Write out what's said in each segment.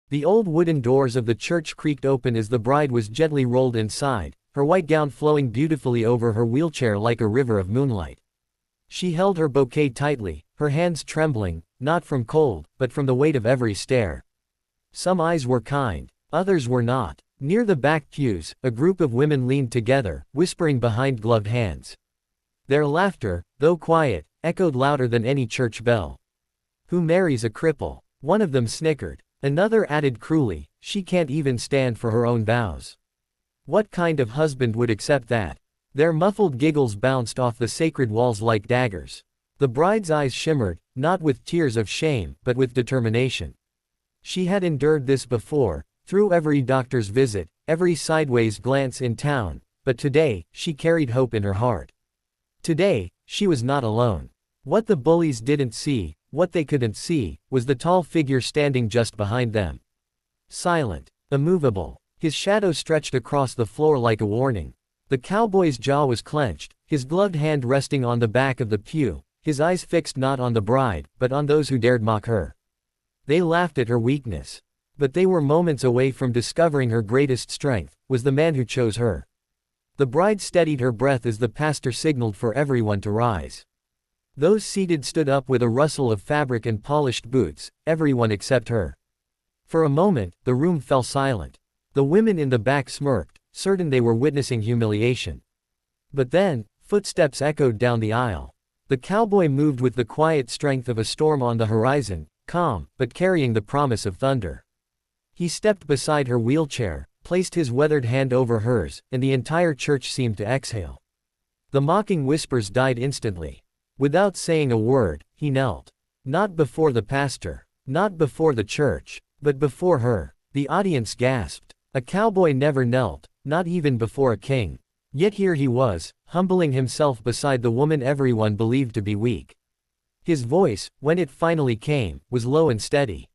The old wooden doors of the church creaked open as the bride was gently rolled inside, her white gown flowing beautifully over her wheelchair like a river of moonlight. She held her bouquet tightly, her hands trembling, not from cold, but from the weight of every stare. Some eyes were kind, others were not. Near the back pews, a group of women leaned together, whispering behind gloved hands. Their laughter, though quiet, echoed louder than any church bell. "Who marries a cripple?" One of them snickered. Another added cruelly, "She can't even stand for her own vows. What kind of husband would accept that?" Their muffled giggles bounced off the sacred walls like daggers. The bride's eyes shimmered, not with tears of shame, but with determination. She had endured this before, through every doctor's visit, every sideways glance in town, but today, she carried hope in her heart. Today, she was not alone. What the bullies didn't see, what they couldn't see, was the tall figure standing just behind them. Silent, immovable, his shadow stretched across the floor like a warning. The cowboy's jaw was clenched, his gloved hand resting on the back of the pew, his eyes fixed not on the bride, but on those who dared mock her. They laughed at her weakness. But they were moments away from discovering her greatest strength, was the man who chose her. The bride steadied her breath as the pastor signaled for everyone to rise. Those seated stood up with a rustle of fabric and polished boots, everyone except her. For a moment, the room fell silent. The women in the back smirked, certain they were witnessing humiliation. But then, footsteps echoed down the aisle. The cowboy moved with the quiet strength of a storm on the horizon, calm, but carrying the promise of thunder. He stepped beside her wheelchair, placed his weathered hand over hers, and the entire church seemed to exhale. The mocking whispers died instantly. Without saying a word, he knelt. Not before the pastor, not before the church, but before her. The audience gasped. A cowboy never knelt, not even before a king. Yet here he was, humbling himself beside the woman everyone believed to be weak. His voice, when it finally came, was low and steady.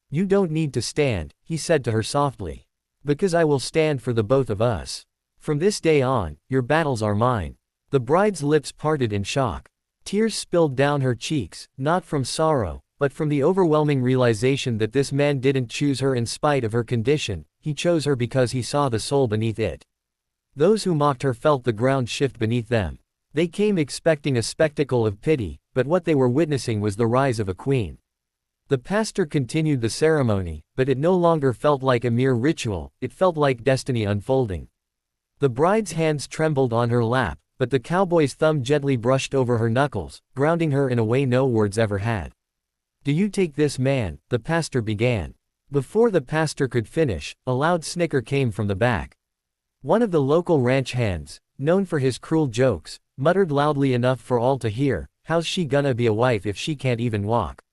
"You don't need to stand," he said to her softly. "Because I will stand for the both of us. From this day on, your battles are mine." The bride's lips parted in shock. Tears spilled down her cheeks, not from sorrow, but from the overwhelming realization that this man didn't choose her in spite of her condition, he chose her because he saw the soul beneath it. Those who mocked her felt the ground shift beneath them. They came expecting a spectacle of pity, but what they were witnessing was the rise of a queen. The pastor continued the ceremony, but it no longer felt like a mere ritual, it felt like destiny unfolding. The bride's hands trembled on her lap, but the cowboy's thumb gently brushed over her knuckles, grounding her in a way no words ever had. "Do you take this man?" the pastor began. Before the pastor could finish, a loud snicker came from the back. One of the local ranch hands, known for his cruel jokes, muttered loudly enough for all to hear, "How's she gonna be a wife if she can't even walk?"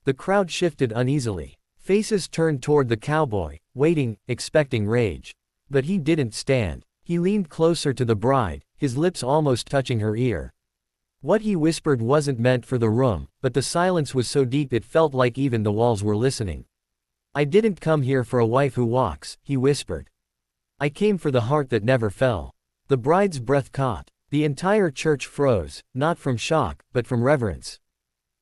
The crowd shifted uneasily. Faces turned toward the cowboy, waiting, expecting rage. But he didn't stand. He leaned closer to the bride, his lips almost touching her ear. What he whispered wasn't meant for the room, but the silence was so deep it felt like even the walls were listening. "I didn't come here for a wife who walks," he whispered. "I came for the heart that never fell." The bride's breath caught. The entire church froze, not from shock, but from reverence.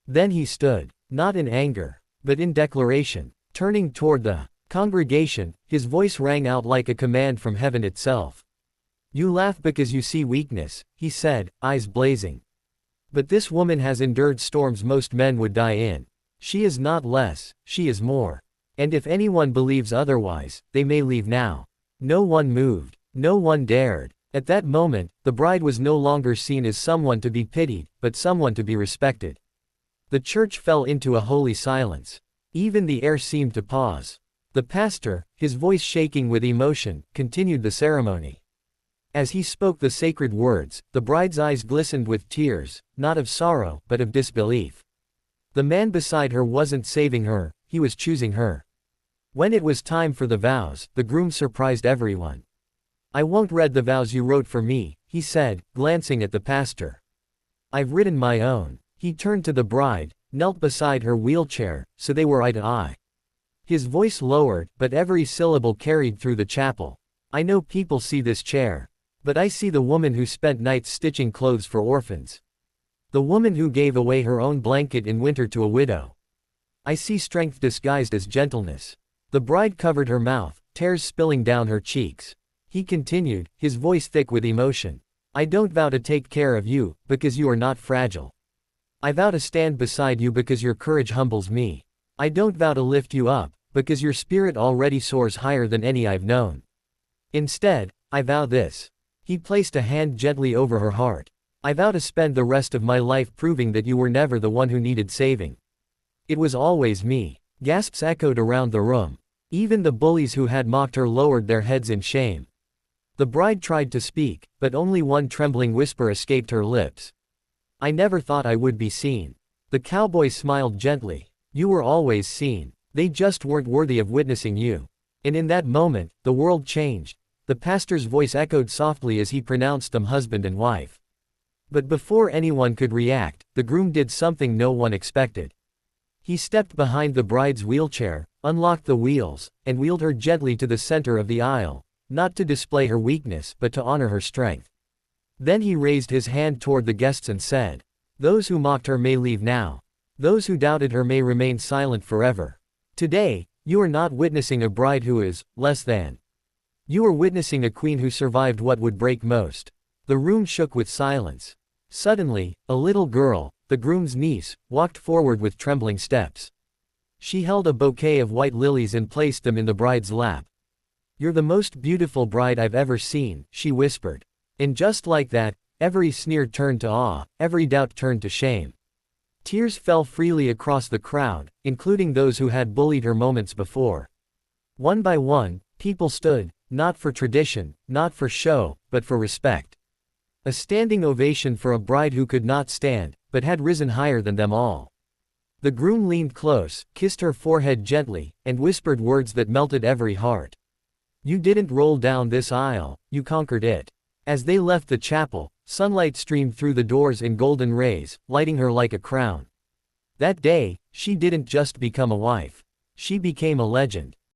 Then he stood, not in anger, but in declaration. Turning toward the congregation, his voice rang out like a command from heaven itself. "You laugh because you see weakness," he said, eyes blazing. "But this woman has endured storms most men would die in. She is not less, she is more. And if anyone believes otherwise, they may leave now." No one moved. No one dared. At that moment, the bride was no longer seen as someone to be pitied, but someone to be respected. The church fell into a holy silence. Even the air seemed to pause. The pastor, his voice shaking with emotion, continued the ceremony. As he spoke the sacred words, the bride's eyes glistened with tears, not of sorrow, but of disbelief. The man beside her wasn't saving her, he was choosing her. When it was time for the vows, the groom surprised everyone. "I won't read the vows you wrote for me," he said, glancing at the pastor. "I've written my own." He turned to the bride, knelt beside her wheelchair, so they were eye to eye. His voice lowered, but every syllable carried through the chapel. "I know people see this chair. But I see the woman who spent nights stitching clothes for orphans. The woman who gave away her own blanket in winter to a widow. I see strength disguised as gentleness. The bride covered her mouth, tears spilling down her cheeks. He continued, his voice thick with emotion. I don't vow to take care of you, because you are not fragile. I vow to stand beside you because your courage humbles me. I don't vow to lift you up, because your spirit already soars higher than any I've known. Instead, I vow this. He placed a hand gently over her heart. I vow to spend the rest of my life proving that you were never the one who needed saving. It was always me. Gasps echoed around the room. Even the bullies who had mocked her lowered their heads in shame. The bride tried to speak, but only one trembling whisper escaped her lips. I never thought I would be seen. The cowboy smiled gently. You were always seen. They just weren't worthy of witnessing you. And in that moment, the world changed. The pastor's voice echoed softly as he pronounced them husband and wife. But before anyone could react, the groom did something no one expected. He stepped behind the bride's wheelchair, unlocked the wheels, and wheeled her gently to the center of the aisle, not to display her weakness but to honor her strength. Then he raised his hand toward the guests and said, those who mocked her may leave now. Those who doubted her may remain silent forever. Today, you are not witnessing a bride who is less than. You are witnessing a queen who survived what would break most. The room shook with silence. Suddenly, a little girl, the groom's niece, walked forward with trembling steps. She held a bouquet of white lilies and placed them in the bride's lap. You're the most beautiful bride I've ever seen, she whispered. And just like that, every sneer turned to awe, every doubt turned to shame. Tears fell freely across the crowd, including those who had bullied her moments before. One by one, people stood, not for tradition, not for show, but for respect. A standing ovation for a bride who could not stand, but had risen higher than them all. The groom leaned close, kissed her forehead gently, and whispered words that melted every heart. You didn't roll down this aisle, you conquered it. As they left the chapel, sunlight streamed through the doors in golden rays, lighting her like a crown. That day, she didn't just become a wife. She became a legend.